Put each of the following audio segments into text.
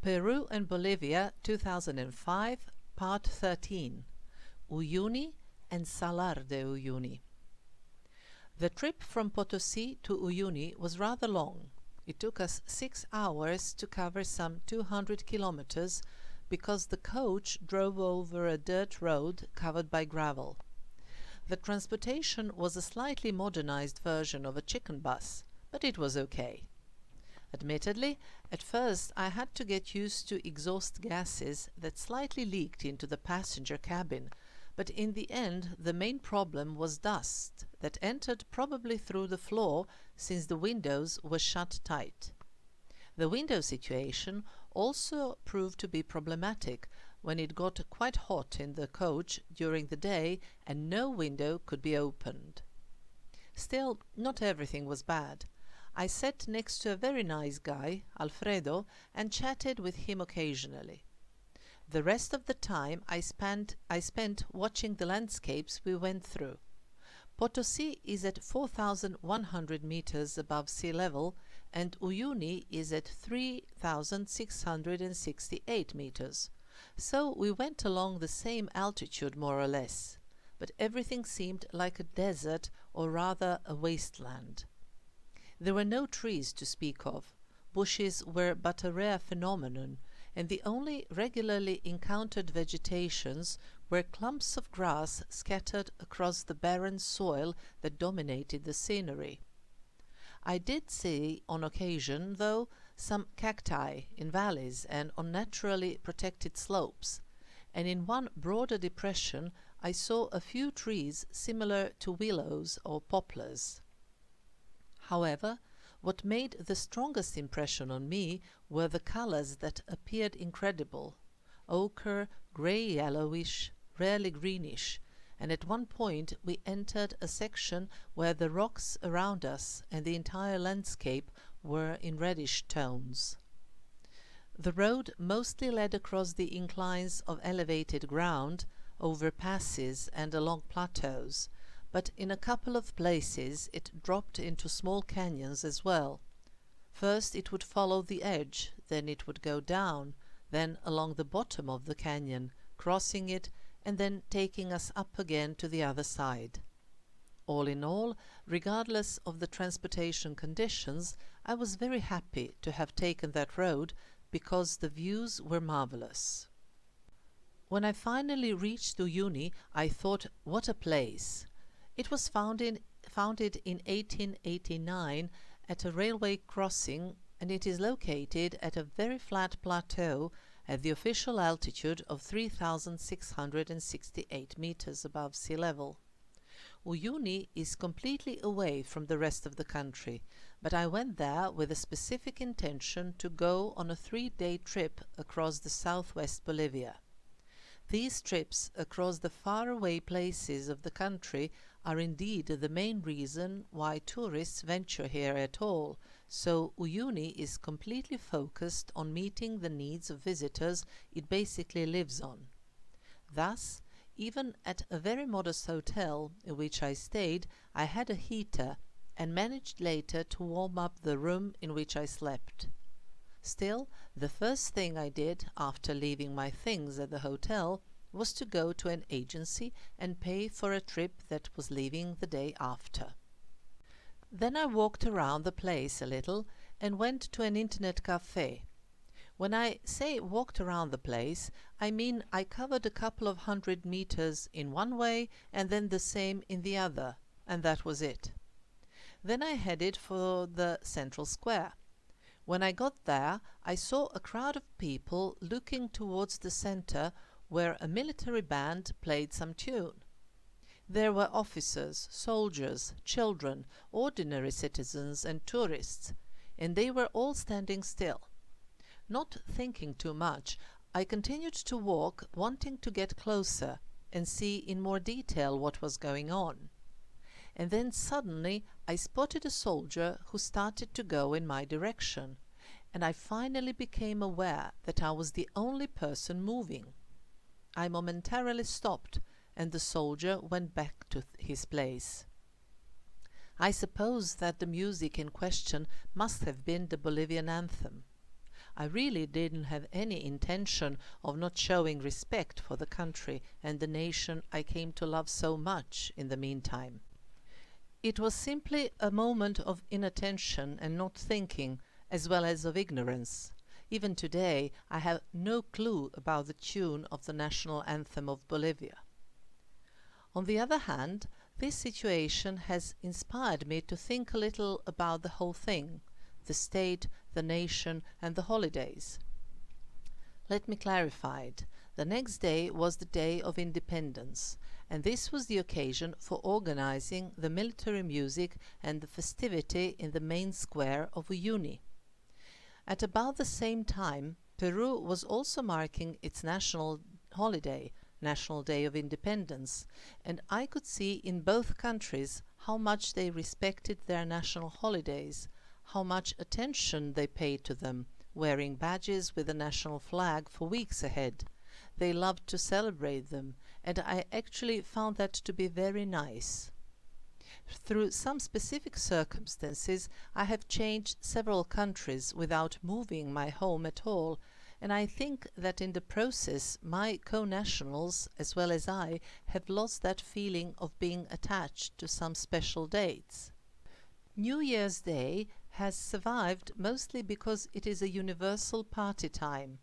Peru and Bolivia 2005, Part 13, Uyuni and Salar de Uyuni. The trip from Potosi to Uyuni was rather long. It took us 6 hours to cover some 200 kilometers because the coach drove over a dirt road covered by gravel. The transportation was a slightly modernized version of a chicken bus, but it was okay. Admittedly, at first I had to get used to exhaust gases that slightly leaked into the passenger cabin, but in the end the main problem was dust that entered probably through the floor since the windows were shut tight. The window situation also proved to be problematic when it got quite hot in the coach during the day and no window could be opened. Still, not everything was bad. I sat next to a very nice guy, Alfredo, and chatted with him occasionally. The rest of the time I spent watching the landscapes we went through. Potosi is at 4,100 meters above sea level and Uyuni is at 3,668 meters. So we went along the same altitude more or less, but everything seemed like a desert or rather a wasteland. There were no trees to speak of. Bushes were but a rare phenomenon, and the only regularly encountered vegetations were clumps of grass scattered across the barren soil that dominated the scenery. I did see on occasion, though, some cacti in valleys and on naturally protected slopes, and in one broader depression I saw a few trees similar to willows or poplars. However, what made the strongest impression on me were the colors that appeared incredible: ochre, grey-yellowish, rarely greenish, and at one point we entered a section where the rocks around us and the entire landscape were in reddish tones. The road mostly led across the inclines of elevated ground, over passes and along plateaus, but in a couple of places it dropped into small canyons as well. First it would follow the edge, then it would go down, then along the bottom of the canyon, crossing it and then taking us up again to the other side. All in all, regardless of the transportation conditions, I was very happy to have taken that road because the views were marvelous. When I finally reached Uyuni, I thought, what a place! It was founded in 1889 at a railway crossing, and it is located at a very flat plateau at the official altitude of 3,668 meters above sea level. Uyuni is completely away from the rest of the country, but I went there with a specific intention to go on a 3-day trip across the southwest Bolivia. These trips across the faraway places of the country are indeed the main reason why tourists venture here at all, so Uyuni is completely focused on meeting the needs of visitors it basically lives on. Thus, even at a very modest hotel in which I stayed, I had a heater and managed later to warm up the room in which I slept. Still, the first thing I did after leaving my things at the hotel was to go to an agency and pay for a trip that was leaving the day after. Then I walked around the place a little and went to an internet cafe. When I say walked around the place, I mean I covered a couple of 100 meters in one way and then the same in the other, and that was it. Then I headed for the central square. When I got there, I saw a crowd of people looking towards the center where a military band played some tune. There were officers, soldiers, children, ordinary citizens and tourists, and they were all standing still. Not thinking too much, I continued to walk, wanting to get closer and see in more detail what was going on. And then suddenly I spotted a soldier who started to go in my direction, and I finally became aware that I was the only person moving. I momentarily stopped, and the soldier went back to his place. I suppose that the music in question must have been the Bolivian anthem. I really didn't have any intention of not showing respect for the country and the nation I came to love so much in the meantime. It was simply a moment of inattention and not thinking, as well as of ignorance. Even today, I have no clue about the tune of the national anthem of Bolivia. On the other hand, this situation has inspired me to think a little about the whole thing, the state, the nation, and the holidays. Let me clarify it. The next day was the Day of Independence, and this was the occasion for organizing the military music and the festivity in the main square of Uyuni. At about the same time, Peru was also marking its national holiday, National Day of Independence, and I could see in both countries how much they respected their national holidays, how much attention they paid to them, wearing badges with the national flag for weeks ahead. They loved to celebrate them, and I actually found that to be very nice. Through some specific circumstances, I have changed several countries without moving my home at all, and I think that in the process my co-nationals, as well as I, have lost that feeling of being attached to some special dates. New Year's Day has survived mostly because it is a universal party time.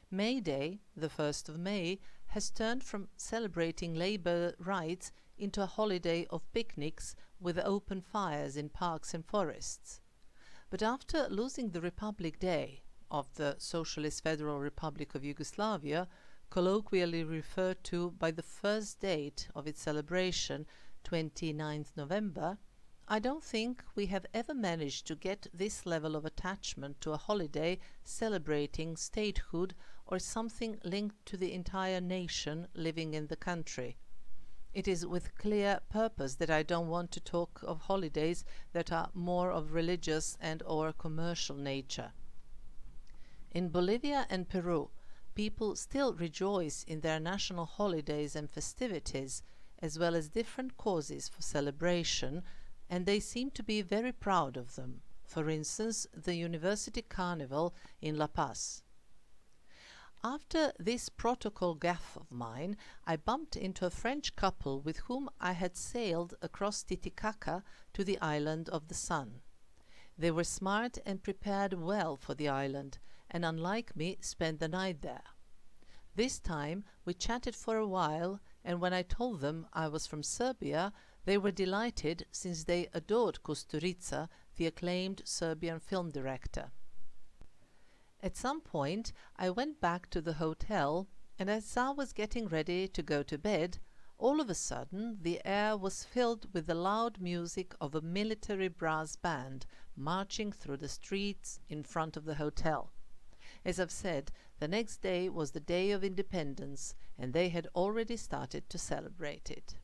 May Day, the 1st of May, has turned from celebrating labor rights into a holiday of picnics with open fires in parks and forests. But after losing the Republic Day of the Socialist Federal Republic of Yugoslavia, colloquially referred to by the first date of its celebration, 29th November, I don't think we have ever managed to get this level of attachment to a holiday celebrating statehood or something linked to the entire nation living in the country. It is with clear purpose that I don't want to talk of holidays that are more of religious and or commercial nature. In Bolivia and Peru, people still rejoice in their national holidays and festivities, as well as different causes for celebration, and they seem to be very proud of them. For instance, the University Carnival in La Paz. After this protocol gaffe of mine, I bumped into a French couple with whom I had sailed across Titicaca to the island of the Sun. They were smart and prepared well for the island, and unlike me, spent the night there. This time we chatted for a while, and when I told them I was from Serbia, they were delighted since they adored Kusturica, the acclaimed Serbian film director. At some point I went back to the hotel, and as I was getting ready to go to bed, all of a sudden the air was filled with the loud music of a military brass band marching through the streets in front of the hotel. As I've said, the next day was the Day of Independence, and they had already started to celebrate it.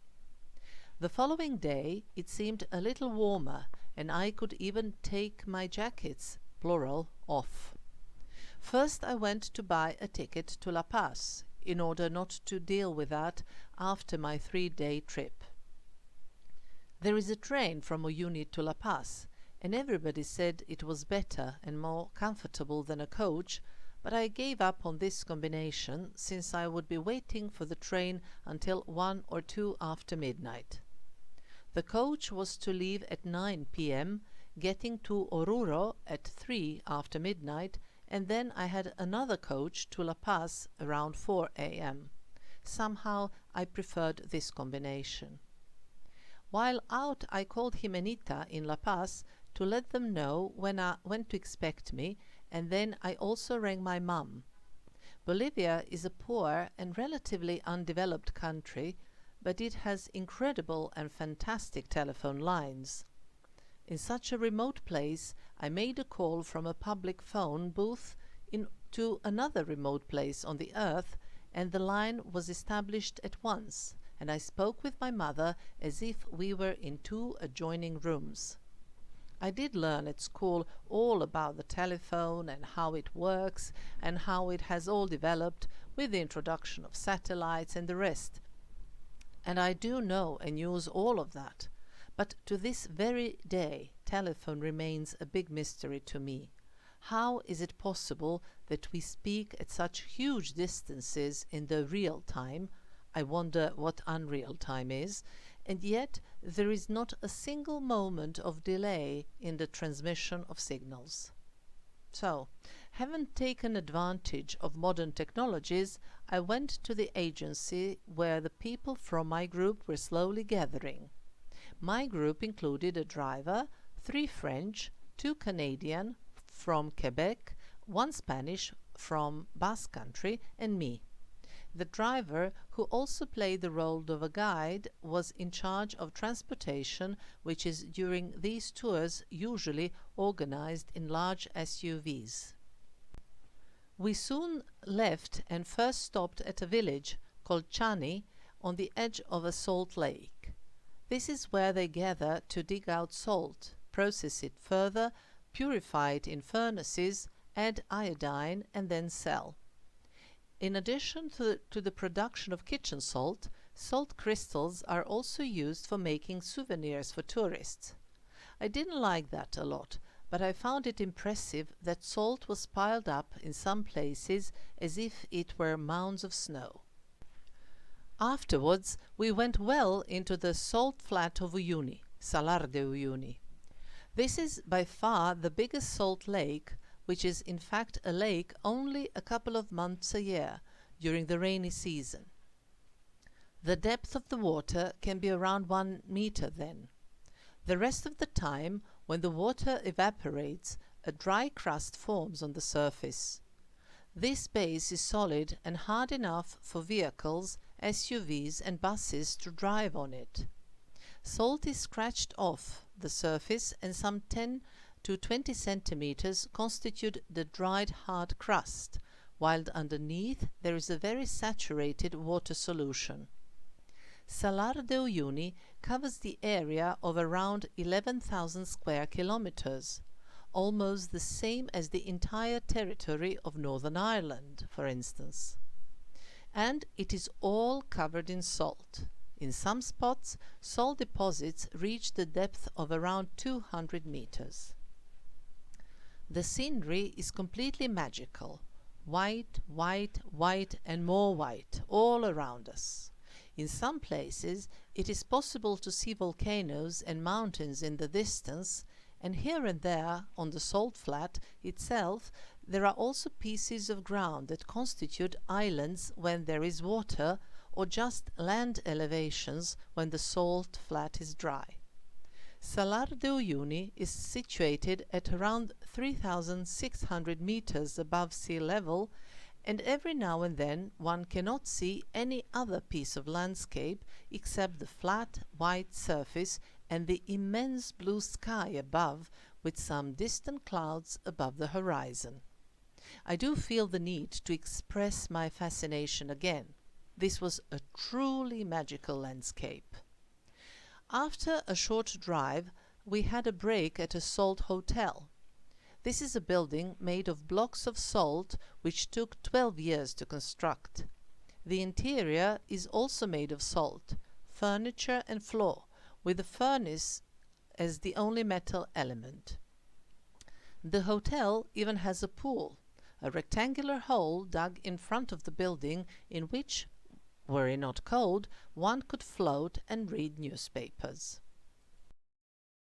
The following day it seemed a little warmer, and I could even take my jackets, plural, off. First I went to buy a ticket to La Paz, in order not to deal with that after my 3-day trip. There is a train from Uyuni to La Paz, and everybody said it was better and more comfortable than a coach, but I gave up on this combination since I would be waiting for the train until 1 or 2 after midnight. The coach was to leave at 9 p.m., getting to Oruro at 3 after midnight, and then I had another coach to La Paz around 4 a.m. Somehow I preferred this combination. While out, I called Jimenita in La Paz to let them know when to expect me, and then I also rang my mum. Bolivia is a poor and relatively undeveloped country, but it has incredible and fantastic telephone lines. In such a remote place, I made a call from a public phone booth to another remote place on the earth, and the line was established at once, and I spoke with my mother as if we were in 2 adjoining rooms. I did learn at school all about the telephone and how it works and how it has all developed with the introduction of satellites and the rest. And I do know and use all of that. But to this very day, telephone remains a big mystery to me. How is it possible that we speak at such huge distances in the real time? I wonder what unreal time is, and yet there is not a single moment of delay in the transmission of signals. So, having taken advantage of modern technologies, I went to the agency where the people from my group were slowly gathering. My group included a driver, 3 French, 2 Canadian from Quebec, 1 Spanish from Basque Country, and me. The driver, who also played the role of a guide, was in charge of transportation, which is during these tours usually organized in large SUVs. We soon left and first stopped at a village called Chani on the edge of a salt lake. This is where they gather to dig out salt, process it further, purify it in furnaces, add iodine, and then sell. In addition to the production of kitchen salt, salt crystals are also used for making souvenirs for tourists. I didn't like that a lot, but I found it impressive that salt was piled up in some places as if it were mounds of snow. Afterwards, we went well into the salt flat of Uyuni, Salar de Uyuni. This is by far the biggest salt lake, which is in fact a lake only a couple of months a year, during the rainy season. The depth of the water can be around 1 meter then. The rest of the time, when the water evaporates, a dry crust forms on the surface. This base is solid and hard enough for vehicles, SUVs and buses to drive on it. Salt is scratched off the surface and some 10 to 20 centimeters constitute the dried hard crust, while underneath there is a very saturated water solution. Salar de Uyuni covers the area of around 11,000 square kilometers, almost the same as the entire territory of Northern Ireland, for instance. And it is all covered in salt. In some spots, salt deposits reach the depth of around 200 meters. The scenery is completely magical. White, white, white and more white all around us. In some places it is possible to see volcanoes and mountains in the distance, and here and there on the salt flat itself there are also pieces of ground that constitute islands when there is water, or just land elevations when the salt flat is dry. Salar de Uyuni is situated at around 3,600 meters above sea level, and every now and then one cannot see any other piece of landscape except the flat white surface and the immense blue sky above, with some distant clouds above the horizon. I do feel the need to express my fascination again. This was a truly magical landscape. After a short drive, we had a break at a salt hotel. This is a building made of blocks of salt which took 12 years to construct. The interior is also made of salt, furniture and floor, with the furnace as the only metal element. The hotel even has a pool, a rectangular hole dug in front of the building in which, were it not cold, one could float and read newspapers.